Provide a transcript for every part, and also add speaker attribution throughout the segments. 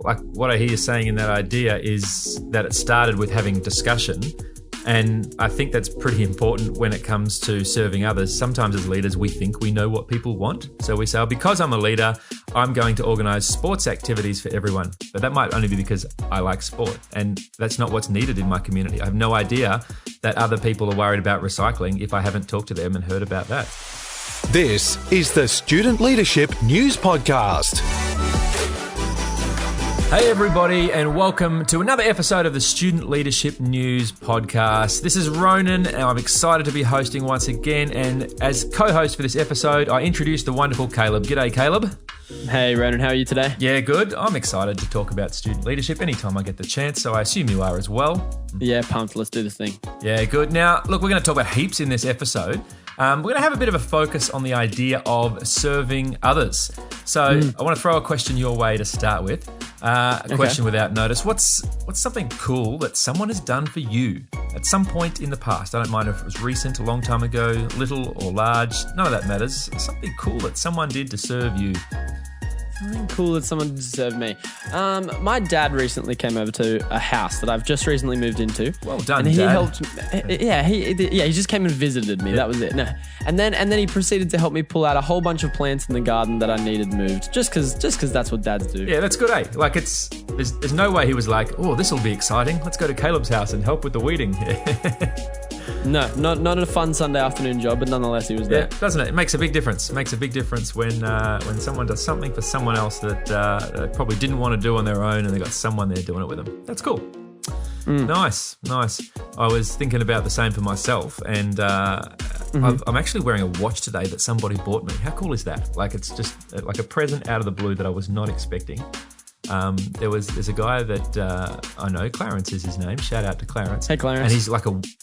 Speaker 1: like what I hear you saying in that idea is that it started with having discussion. And I think that's pretty important when it comes to serving others. Sometimes as leaders, we think we know what people want. So we say, because I'm a leader, I'm going to organise sports activities for everyone. But that might only be because I like sport. And that's not what's needed in my community. I have no idea that other people are worried about recycling if I haven't talked to them and heard about that.
Speaker 2: This is the Student Leadership News Podcast.
Speaker 1: Hey everybody, and welcome to another episode of the Student Leadership News Podcast. This is Ronan, and I'm excited to be hosting once again. And as co-host for this episode, I introduce the wonderful Caleb. G'day, Caleb.
Speaker 3: Hey Ronan, how are you today?
Speaker 1: Yeah, good. I'm excited to talk about student leadership anytime I get the chance, so I assume you are as well.
Speaker 3: Yeah, pumped. Let's do this thing.
Speaker 1: Yeah, good. Now, look, we're going to talk about heaps in this episode. We're going to have a bit of a focus on the idea of serving others. So I want to throw a question your way to start with. Question without notice. What's something cool that someone has done for you at some point in the past? I don't mind if it was recent, a long time ago, little or large. None of that matters. Something cool that someone did to serve you.
Speaker 3: Something cool that someone did to serve me. My dad recently came over to a house that I've just recently moved into.
Speaker 1: Well done,
Speaker 3: and he
Speaker 1: Dad.
Speaker 3: helped. He just came and visited me. Yeah. That was it. No, and then he proceeded to help me pull out a whole bunch of plants in the garden that I needed moved. Just because that's what dads do.
Speaker 1: Yeah, that's good, eh? Like there's no way he was like, oh, this will be exciting. Let's go to Caleb's house and help with the weeding.
Speaker 3: No, not a fun Sunday afternoon job, but nonetheless he was there.
Speaker 1: Yeah, doesn't it? It makes a big difference. It makes a big difference when someone does something for someone else that they probably didn't want to do on their own, and they got someone there doing it with them. That's cool. Nice. I was thinking about the same for myself, and I'm actually wearing a watch today that somebody bought me. How cool is that? Like, it's just like a present out of the blue that I was not expecting. There's a guy that I know, Clarence is his name. Shout out to Clarence.
Speaker 3: Hey, Clarence.
Speaker 1: And he's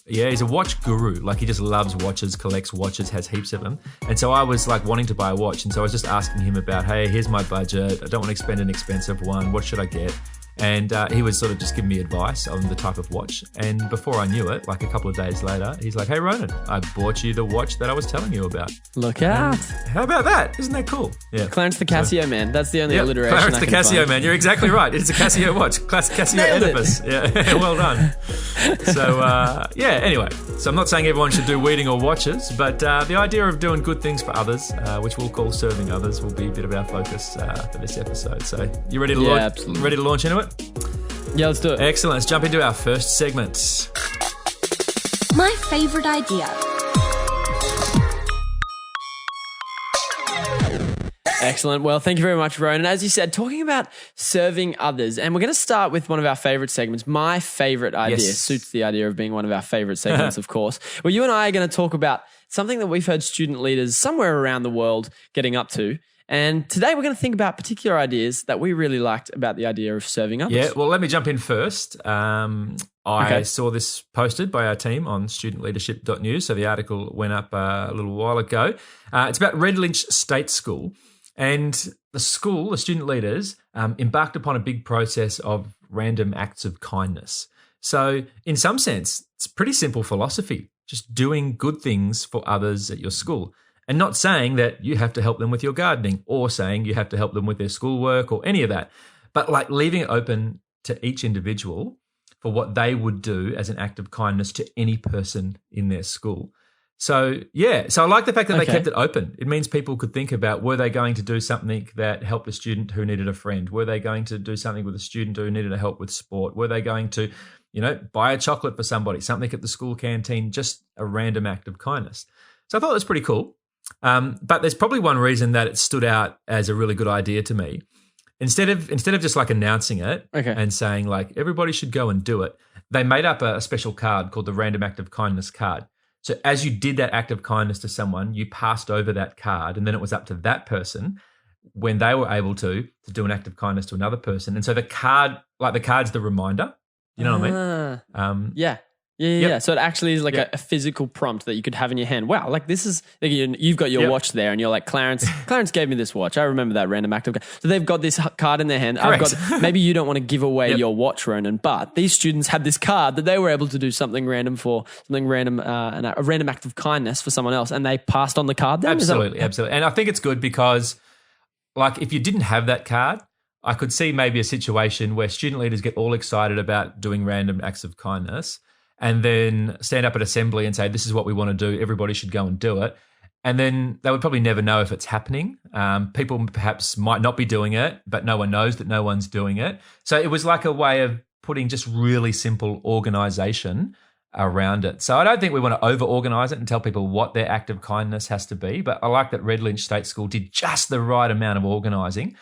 Speaker 1: he's a watch guru. Like, he just loves watches, collects watches, has heaps of them. And so I was like wanting to buy a watch, and so I was just asking him about, hey, here's my budget. I don't want to spend an expensive one. What should I get? And he was sort of just giving me advice on the type of watch. And before I knew it, like a couple of days later, he's like, hey, Ronan, I bought you the watch that I was telling you about.
Speaker 3: Look out.
Speaker 1: How about that? Isn't that cool? Yeah.
Speaker 3: Clarence the Casio man. That's the only alliteration
Speaker 1: Clarence
Speaker 3: I
Speaker 1: the
Speaker 3: can
Speaker 1: Casio
Speaker 3: find.
Speaker 1: man. You're exactly right. It's a Casio watch. Casio
Speaker 3: Nailed it.
Speaker 1: Oedipus. Yeah, well done. So, anyway. So I'm not saying everyone should do weeding or watches, but the idea of doing good things for others, which we'll call serving others, will be a bit of our focus for this episode. So you ready to launch?
Speaker 3: Absolutely.
Speaker 1: Ready to launch into it?
Speaker 3: Yeah, let's do it.
Speaker 1: Excellent. Let's jump into our first segment.
Speaker 4: My favourite idea.
Speaker 3: Excellent. Well, thank you very much, Ronan. As you said, talking about serving others, and we're going to start with one of our favourite segments. My favourite idea suits the idea of being one of our favourite segments, of course. Well, you and I are going to talk about something that we've heard student leaders somewhere around the world getting up to. And today we're going to think about particular ideas that we really liked about the idea of serving others.
Speaker 1: Yeah, well, let me jump in first. I saw this posted by our team on studentleadership.news, so the article went up a little while ago. It's about Redlynch State School, and the school, the student leaders, embarked upon a big process of random acts of kindness. So in some sense, it's a pretty simple philosophy, just doing good things for others at your school. And not saying that you have to help them with your gardening, or saying you have to help them with their schoolwork or any of that, but like leaving it open to each individual for what they would do as an act of kindness to any person in their school. So, so I like the fact that they kept it open. It means people could think about, were they going to do something that helped a student who needed a friend? Were they going to do something with a student who needed help with sport? Were they going to, buy a chocolate for somebody, something at the school canteen, just a random act of kindness? So I thought it was pretty cool. But there's probably one reason that it stood out as a really good idea to me. Instead of just like announcing it and saying like everybody should go and do it, they made up a special card called the Random Act of Kindness card. So as you did that act of kindness to someone, you passed over that card, and then it was up to that person when they were able to do an act of kindness to another person. And so the card's the reminder. You know what I mean?
Speaker 3: Yeah. So it actually is like a physical prompt that you could have in your hand. Wow, like this is, like you've got your watch there and you're like, Clarence gave me this watch. I remember that random act of. So they've got this card in their hand.
Speaker 1: Correct.
Speaker 3: Maybe you don't want to give away your watch, Ronan, but these students had this card that they were able to do something random for, a random act of kindness for someone else, and they passed on the card then?
Speaker 1: Absolutely. And I think it's good because, like, if you didn't have that card, I could see maybe a situation where student leaders get all excited about doing random acts of kindness and then stand up at assembly and say, this is what we want to do. Everybody should go and do it. And then they would probably never know if it's happening. People perhaps might not be doing it, but no one knows that no one's doing it. So it was like a way of putting just really simple organisation around it. So I don't think we want to over-organise it and tell people what their act of kindness has to be, but I like that Redlynch State School did just the right amount of organising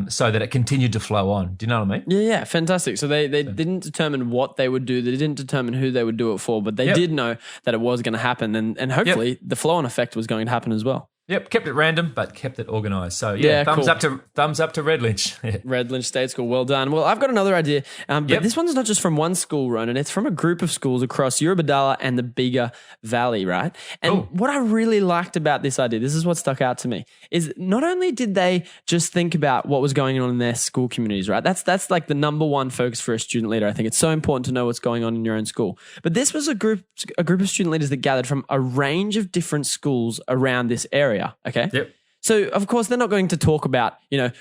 Speaker 1: so that it continued to flow on. Do you know what I mean?
Speaker 3: Yeah, fantastic. So they didn't determine what they would do. They didn't determine who they would do it for, but they did know that it was going to happen, and hopefully the flow-on effect was going to happen as well.
Speaker 1: Yep, kept it random, but kept it organised. So thumbs up to Redlynch.
Speaker 3: Redlynch State School, well done. Well, I've got another idea, but this one's not just from one school, Ronan. It's from a group of schools across Eurobodalla and the Bega Valley, right? And what I really liked about this idea, this is what stuck out to me, is not only did they just think about what was going on in their school communities, right? That's like the number one focus for a student leader. I think it's so important to know what's going on in your own school. But this was a group of student leaders that gathered from a range of different schools around this area. Okay.
Speaker 1: Yep.
Speaker 3: So, of course, they're not going to talk about,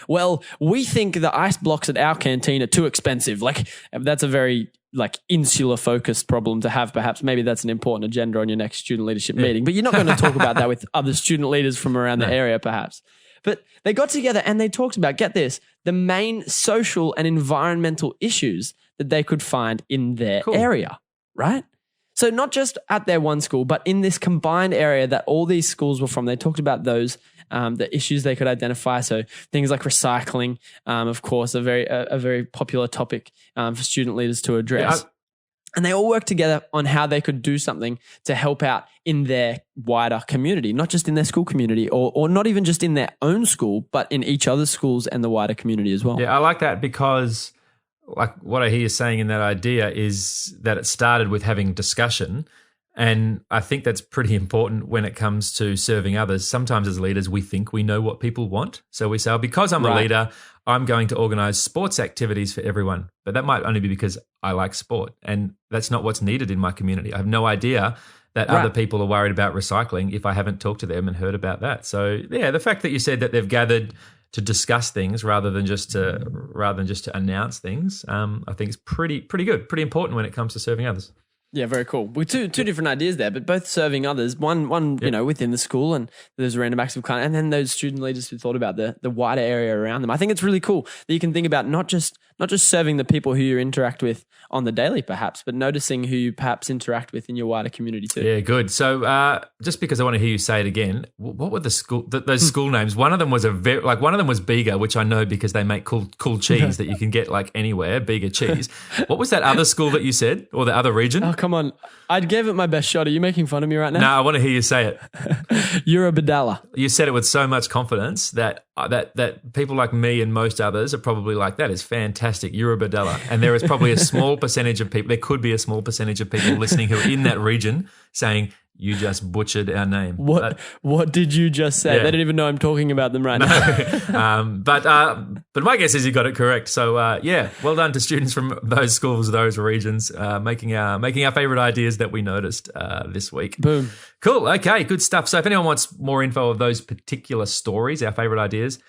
Speaker 3: well, we think the ice blocks at our canteen are too expensive. Like, that's a very insular focused problem to have. Perhaps maybe that's an important agenda on your next student leadership meeting, but you're not going to talk about that with other student leaders from around the area, perhaps. But they got together and they talked about, get this, the main social and environmental issues that they could find in their area, right? So not just at their one school, but in this combined area that all these schools were from, they talked about those, the issues they could identify. So things like recycling, of course, a very popular topic for student leaders to address. And they all worked together on how they could do something to help out in their wider community, not just in their school community or not even just in their own school, but in each other's schools and the wider community as well.
Speaker 1: Yeah, I like that because like what I hear you saying in that idea is that it started with having discussion. And I think that's pretty important when it comes to serving others. Sometimes as leaders, we think we know what people want. So we say, oh, because I'm a leader, I'm going to organise sports activities for everyone. But that might only be because I like sport. And that's not what's needed in my community. I have no idea that other people are worried about recycling if I haven't talked to them and heard about that. So yeah, the fact that you said that they've gathered to discuss things rather than just to announce things, I think is pretty good, pretty important when it comes to serving others.
Speaker 3: Yeah, very cool. Well, two different ideas there, but both serving others. One within the school, and there's random acts of kindness, and then those student leaders who thought about the wider area around them. I think it's really cool that you can think about not just serving the people who you interact with on the daily, perhaps, but noticing who you perhaps interact with in your wider community too.
Speaker 1: Yeah, good. So just because I want to hear you say it again, what were those school names? One of them was one of them was Bega, which I know because they make cool cheese that you can get like anywhere, Bega cheese. What was that other school that you said, or the other region?
Speaker 3: Oh, come on. I gave it my best shot. Are you making fun of me right now?
Speaker 1: No, I want to hear you say it.
Speaker 3: Eurobodalla.
Speaker 1: You said it with so much confidence that people like me and most others are probably like, that is fantastic, Eurobodalla. And there is probably a small percentage of people, there could be a small percentage of people listening who are in that region saying, you just butchered our name.
Speaker 3: What did you just say? Yeah. They don't even know I'm talking about them right now.
Speaker 1: But my guess is you got it correct. So well done to students from those schools, those regions, making our favourite ideas that we noticed this week.
Speaker 3: Boom.
Speaker 1: Cool. Okay, good stuff. So if anyone wants more info of those particular stories, our favourite ideas,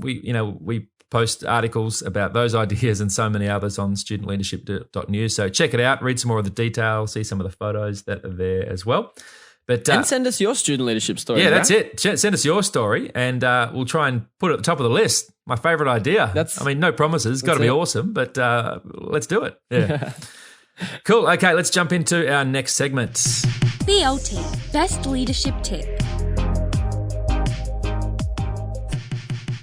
Speaker 1: we post articles about those ideas and so many others on studentleadership.news. So check it out, read some more of the detail, see some of the photos that are there as well.
Speaker 3: And send us your student leadership story.
Speaker 1: Yeah, that's it. Send us your story and we'll try and put it at the top of the list. My favourite idea. No promises. It's got to be awesome, but let's do it. Yeah. Cool. Okay, let's jump into our next segment.
Speaker 4: BLT, Best Leadership Tip.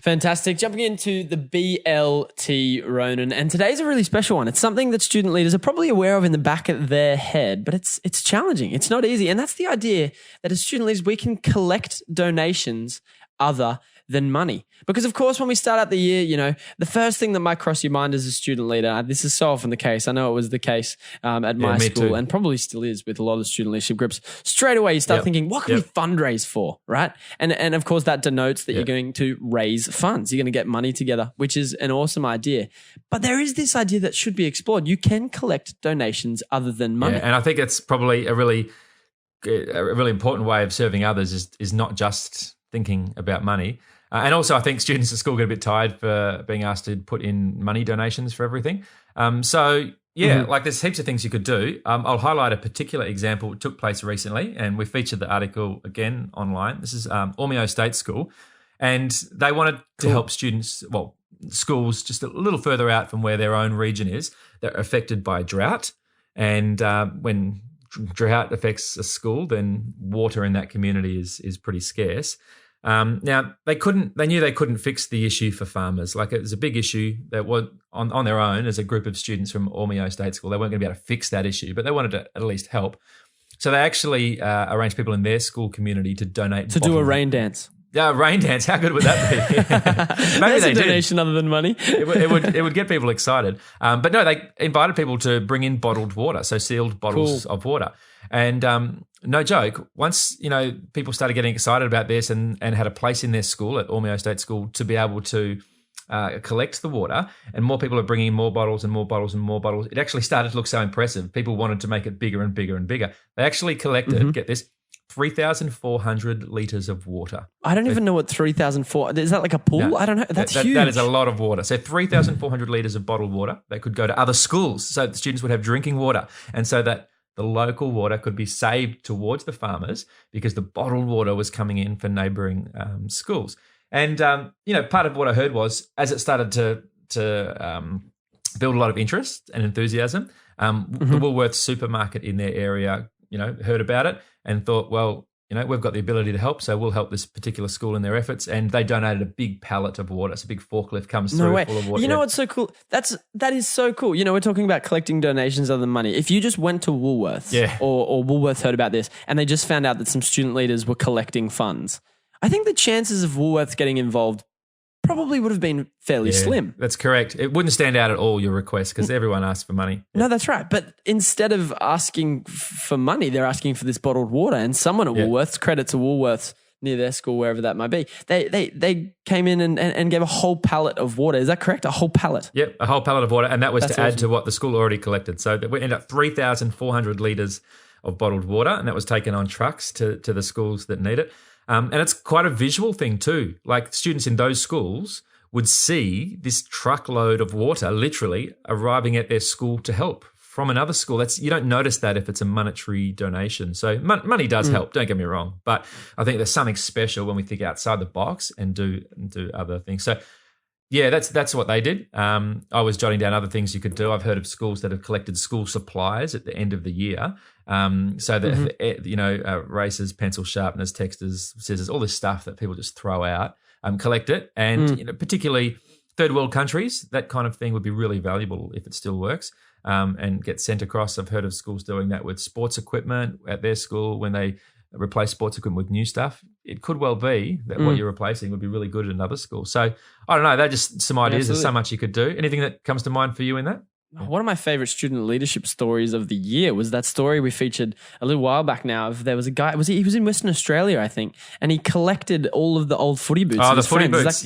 Speaker 3: Fantastic. Jumping into the BLT, Ronan, and today's a really special one. It's something that student leaders are probably aware of in the back of their head, but it's challenging. It's not easy, and that's the idea that as student leaders we can collect donations other than money. Because of course, when we start out the year, the first thing that might cross your mind as a student leader, this is so often the case. I know it was the case at my school, and probably still is with a lot of student leadership groups. Straight away, you start thinking, what can we fundraise for, right? And of course, that denotes that you're going to raise funds. You're going to get money together, which is an awesome idea. But there is this idea that should be explored. You can collect donations other than money.
Speaker 1: Yeah, and I think it's probably a really important way of serving others is not just thinking about money. And also, I think students at school get a bit tired for being asked to put in money donations for everything. Like there's heaps of things you could do. I'll highlight a particular example. It took place recently, and we featured the article again online. This is Ormeau State School, and they wanted to help students, schools just a little further out from where their own region is, that are affected by drought. And when drought affects a school, then water in that community is pretty scarce. Now they knew they couldn't fix the issue for farmers. Like, it was a big issue that was on their own as a group of students from Ormeau State School. They weren't going to be able to fix that issue, but they wanted to at least help. So they actually arranged people in their school community to donate.
Speaker 3: To do a rain dance.
Speaker 1: Yeah, rain dance. How good would that be? Maybe
Speaker 3: There's a donation other than money.
Speaker 1: It would get people excited. But no, they invited people to bring in bottled water, so sealed bottles of water. And no joke, once people started getting excited about this and had a place in their school at Ormeau State School to be able to collect the water, and more people are bringing in more bottles and more bottles and more bottles, it actually started to look so impressive. People wanted to make it bigger and bigger and bigger. They actually collected, get this, 3,400 litres of water.
Speaker 3: I don't even know what 3,400 is. That like a pool?
Speaker 1: No,
Speaker 3: I don't know. That's huge.
Speaker 1: That is a lot of water. So 3,400 litres of bottled water that could go to other schools, so the students would have drinking water, and so that the local water could be saved towards the farmers because the bottled water was coming in for neighbouring schools. And part of what I heard was, as it started to build a lot of interest and enthusiasm, the Woolworths supermarket in their area heard about it and thought, well, we've got the ability to help, so we'll help this particular school in their efforts. And they donated a big pallet of water. So a big forklift comes through full of water.
Speaker 3: You know what's so cool? That is so cool. We're talking about collecting donations other than money. If you just went to Woolworths or Woolworths heard about this and they just found out that some student leaders were collecting funds, I think the chances of Woolworths getting involved probably would have been fairly slim.
Speaker 1: That's correct. It wouldn't stand out at all, your request, because everyone asks for money. Yeah.
Speaker 3: No, that's right. But instead of asking for money, they're asking for this bottled water. And someone at Woolworths, credit to Woolworths near their school, wherever that might be, they came in and gave a whole pallet of water. Is that correct? A whole pallet?
Speaker 1: Yep, a whole pallet of water. And that was to add to what the school already collected. So we ended up 3,400 litres of bottled water, and that was taken on trucks to the schools that need it. And it's quite a visual thing too. Like, students in those schools would see this truckload of water literally arriving at their school to help from another school. You don't notice that if it's a monetary donation. So money does help, don't get me wrong. But I think there's something special when we think outside the box and do other things. So yeah, that's what they did. I was jotting down other things you could do. I've heard of schools that have collected school supplies at the end of the year. So that, erasers, pencil sharpeners, texters, scissors, all this stuff that people just throw out, collect it. And particularly third world countries, that kind of thing would be really valuable if it still works, and get sent across. I've heard of schools doing that with sports equipment at their school when they replace sports equipment with new stuff. It could well be that what you're replacing would be really good at another school. So I don't know. They're just some ideas. Absolutely. There's so much you could do. Anything that comes to mind for you in that?
Speaker 3: One of my favorite student leadership stories of the year was that story we featured a little while back now. There was a guy, he was in Western Australia, I think, and he collected all of the old footy boots.
Speaker 1: Oh, the footy boots.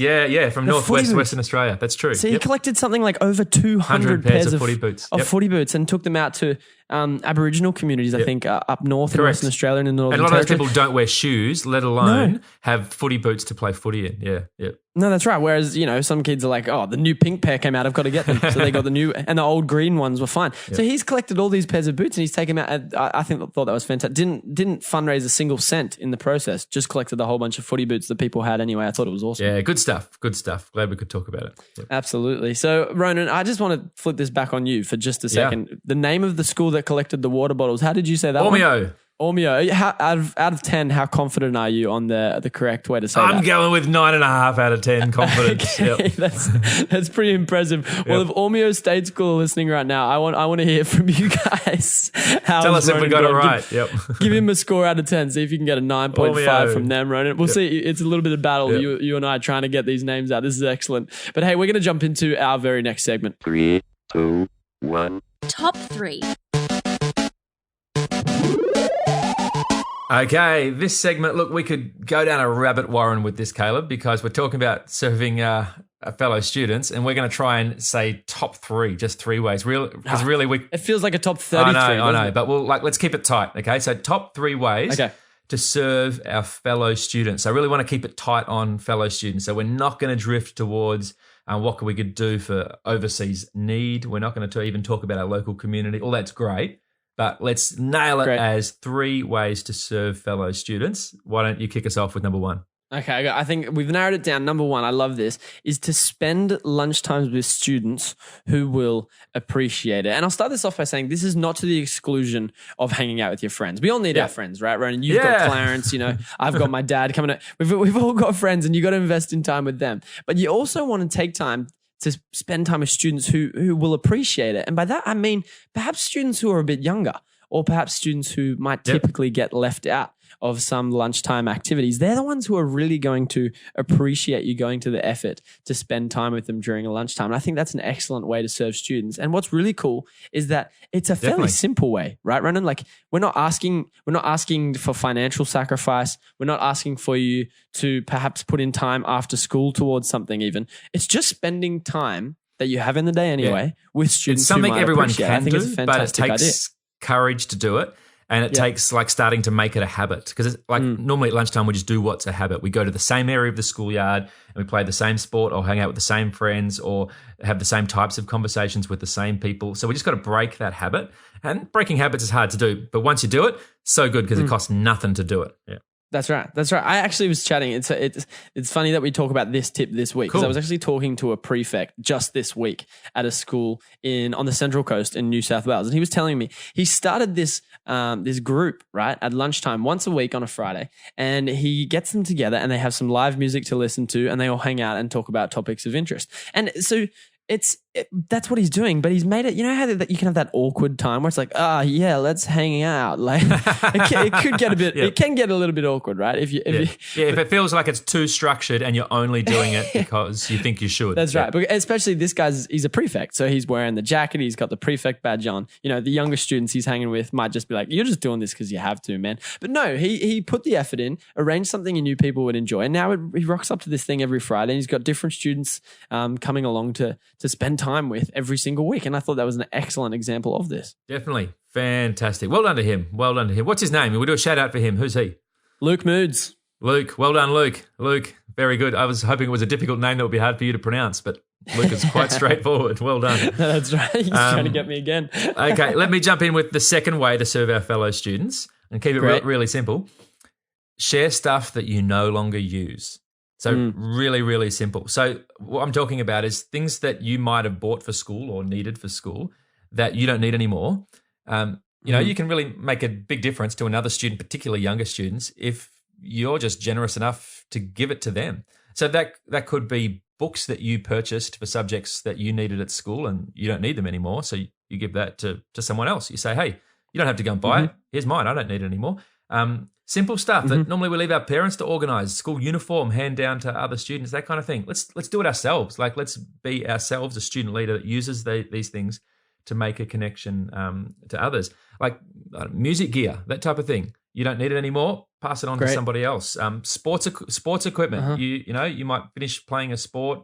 Speaker 1: From northwest Western Australia. That's true.
Speaker 3: So he collected something like over 200 pairs of footy boots. Footy boots, and took them out to Aboriginal communities, I think, up north in Western Australia and in the Northern
Speaker 1: Territory. And a lot of those people don't wear shoes, let alone have footy boots to play footy in. Yeah.
Speaker 3: No, that's right. Whereas, some kids are like, oh, the new pink pair came out, I've got to get them. So they got the new, and the old green ones were fine. Yep. So he's collected all these pairs of boots and he's taken them out. I thought that was fantastic. Didn't fundraise a single cent in the process, just collected a whole bunch of footy boots that people had anyway. I thought it was awesome.
Speaker 1: Yeah, good stuff. Glad we could talk about it. Yep.
Speaker 3: Absolutely. So, Ronan, I just want to flip this back on you for just a second. Yeah. The name of the school that collected the water bottles, how did you say that?
Speaker 1: Ormeau.
Speaker 3: Ormeau. Out of 10, how confident are you on the correct way to say that?
Speaker 1: I'm going with 9.5 out of 10 confidence.
Speaker 3: Okay, yep. That's pretty impressive. Yep. Well, if Ormeau State School are listening right now, I want to hear from you guys.
Speaker 1: Tell us if we got it right.
Speaker 3: Give him a score out of 10. See if you can get a 9.5 from them, Ronan. We'll see. It's a little bit of battle. You and I trying to get these names out. This is excellent. But hey, we're going to jump into our very next segment.
Speaker 5: 3, 2, 1.
Speaker 4: Top 3.
Speaker 1: Okay, this segment, look, we could go down a rabbit warren with this, Caleb, because we're talking about serving fellow students, and we're going to try and say top 3, just 3 ways. Because really,
Speaker 3: it feels like a top 33.
Speaker 1: I know, but let's keep it tight. Okay, so top 3 ways to serve our fellow students. I really want to keep it tight on fellow students. So we're not going to drift towards what we could do for overseas need. We're not going to even talk about our local community. All that's great, but let's nail it as 3 ways to serve fellow students. Why don't you kick us off with number 1?
Speaker 3: Okay, I think we've narrowed it down. Number 1, I love this, is to spend lunchtimes with students who will appreciate it. And I'll start this off by saying this is not to the exclusion of hanging out with your friends. We all need our friends, right, Ronan? You've got Clarence, I've got my dad coming. We've all got friends, and you got to invest in time with them. But you also want to take time to spend time with students who will appreciate it. And by that, I mean perhaps students who are a bit younger, or perhaps students who might typically get left out of some lunchtime activities. They're the ones who are really going to appreciate you going to the effort to spend time with them during a lunchtime. And I think that's an excellent way to serve students. And what's really cool is that it's a fairly simple way, right, Ronan? Like we're not asking for financial sacrifice. We're not asking for you to perhaps put in time after school towards something even. It's just spending time that you have in the day anyway with students.
Speaker 1: It's something
Speaker 3: who might
Speaker 1: everyone
Speaker 3: appreciate.
Speaker 1: can
Speaker 3: I think
Speaker 1: do,
Speaker 3: it's a
Speaker 1: but it
Speaker 3: fantastic
Speaker 1: takes
Speaker 3: idea.
Speaker 1: courage to do it. And it takes like starting to make it a habit, because it's like normally at lunchtime we just do what's a habit. We go to the same area of the schoolyard and we play the same sport or hang out with the same friends or have the same types of conversations with the same people. So we just got to break that habit. And breaking habits is hard to do, but once you do it, so good because it costs nothing to do it. Yeah.
Speaker 3: That's right. I actually was chatting. It's funny that we talk about this tip this week because I was actually talking to a prefect just this week at a school on the Central Coast in New South Wales, and he was telling me he started this group right at lunchtime once a week on a Friday, and he gets them together and they have some live music to listen to, and they all hang out and talk about topics of interest. And so that's what he's doing, but he's made it. You know how that you can have that awkward time where it's like, let's hang out. Like it could get a bit. It can get a little bit awkward, right? If
Speaker 1: it feels like it's too structured and you're only doing it because you think you should.
Speaker 3: That's right. But especially this he's a prefect, so he's wearing the jacket. He's got the prefect badge on. The younger students he's hanging with might just be like, "You're just doing this because you have to, man." But no, he put the effort in, arranged something he knew people would enjoy, and now he rocks up to this thing every Friday, and he's got different students coming along to spend time with every single week. And I thought that was an excellent example of this.
Speaker 1: Definitely. Fantastic. Well done to him. What's his name? We'll do a shout out for him. Who's he?
Speaker 3: Luke Moods.
Speaker 1: Luke. Well done, Luke. Luke. Very good. I was hoping it was a difficult name that would be hard for you to pronounce, but Luke is quite straightforward. Well done.
Speaker 3: That's right. He's trying to get me again.
Speaker 1: Okay. Let me jump in with the second way to serve our fellow students and keep it really simple. Share stuff that you no longer use. So really, really simple. So what I'm talking about is things that you might have bought for school or needed for school that you don't need anymore. You can really make a big difference to another student, particularly younger students, if you're just generous enough to give it to them. So that could be books that you purchased for subjects that you needed at school and you don't need them anymore. So you give that to someone else. You say, hey, you don't have to go and buy it. Here's mine. I don't need it anymore. Simple stuff that normally we leave our parents to organize, school uniform, hand down to other students, that kind of thing. Let's do it ourselves. Like let's be ourselves a student leader that uses these things to make a connection to others. Like music gear, that type of thing. You don't need it anymore. Pass it on to somebody else. Sports equipment. You might finish playing a sport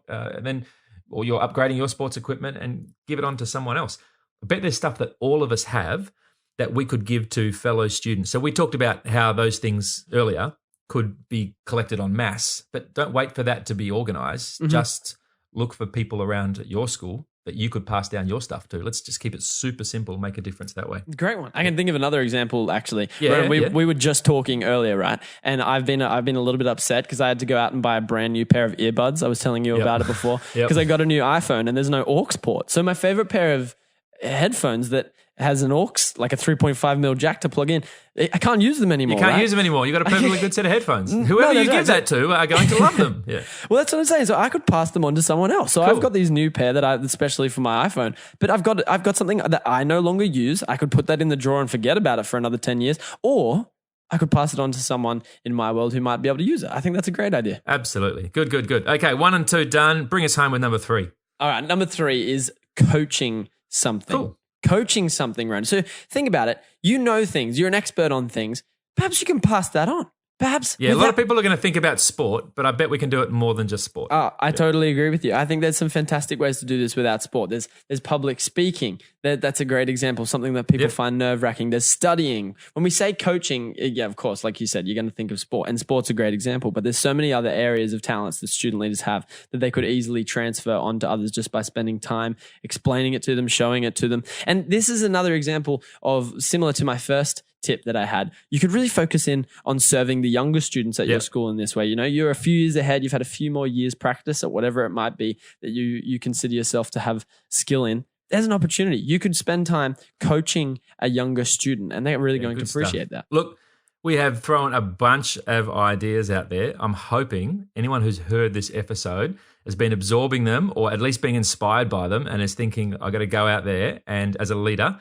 Speaker 1: or you're upgrading your sports equipment and give it on to someone else. I bet there's stuff that all of us have that we could give to fellow students. So we talked about how those things earlier could be collected en masse, but don't wait for that to be organized. Just look for people around at your school that you could pass down your stuff to. Let's just keep it super simple, make a difference that way.
Speaker 3: Great one. I can think of another example actually. We were just talking earlier, right? And I've been a little bit upset because I had to go out and buy a brand new pair of earbuds. I was telling you about it before because I got a new iPhone and there's no aux port. So my favorite pair of headphones that has an aux, like a 3.5mm jack to plug in, I can't use them anymore.
Speaker 1: You can't use them anymore. You've got a perfectly good set of headphones. Whoever you give that to are going to love them. Yeah.
Speaker 3: Well, that's what I'm saying. So I could pass them on to someone else. So I've got these new pair especially for my iPhone, but I've got something that I no longer use. I could put that in the drawer and forget about it for another 10 years, or I could pass it on to someone in my world who might be able to use it. I think that's a great idea.
Speaker 1: Absolutely. Good. Okay, 1 and 2 done. Bring us home with number 3.
Speaker 3: All right, number 3 is coaching something.
Speaker 1: Cool.
Speaker 3: Coaching something, Ron. So think about it. You know things. You're an expert on things. Perhaps you can pass that on. perhaps.
Speaker 1: Yeah, a lot of people are going to think about sport, but I bet we can do it more than just sport.
Speaker 3: Oh, I totally agree with you. I think there's some fantastic ways to do this without sport. There's public speaking. That's a great example, something that people find nerve-wracking. There's studying. When we say coaching, yeah, of course, like you said, you're going to think of sport, and sport's a great example, but there's so many other areas of talents that student leaders have that they could easily transfer onto others just by spending time explaining it to them, showing it to them. And this is another example of, similar to my first tip that I had, you could really focus in on serving the younger students at your school in this way. You know, you're a few years ahead, you've had a few more years practice at whatever it might be that you consider yourself to have skill in. There's an opportunity. You could spend time coaching a younger student, and they're really going to appreciate that.
Speaker 1: Look, we have thrown a bunch of ideas out there. I'm hoping anyone who's heard this episode has been absorbing them, or at least being inspired by them, and is thinking, I got to go out there and, as a leader,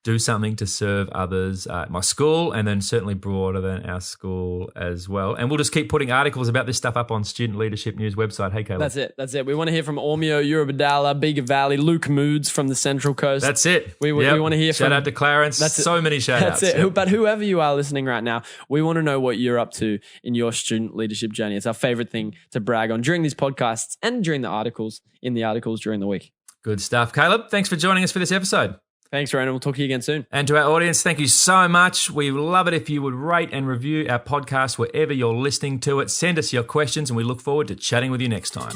Speaker 1: do something to serve others at my school, and then certainly broader than our school as well. And we'll just keep putting articles about this stuff up on Student Leadership News website. Hey, Caleb.
Speaker 3: That's it. We want to hear from Ormeau, Eurobodalla, Bega Valley, Luke Moods from the Central Coast.
Speaker 1: That's it.
Speaker 3: We want to hear from...
Speaker 1: Shout out to Clarence. So many shout outs.
Speaker 3: That's it. But whoever you are listening right now, we want to know what you're up to in your student leadership journey. It's our favorite thing to brag on during these podcasts and during the articles, during the week.
Speaker 1: Good stuff. Caleb, thanks for joining us for this episode.
Speaker 3: Thanks, Ronan. We'll talk to you again soon.
Speaker 1: And to our audience, thank you so much. We love it if you would rate and review our podcast wherever you're listening to it. Send us your questions, and we look forward to chatting with you next time.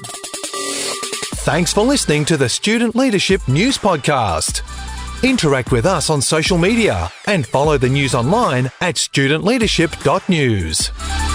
Speaker 2: Thanks for listening to the Student Leadership News Podcast. Interact with us on social media and follow the news online at studentleadership.news.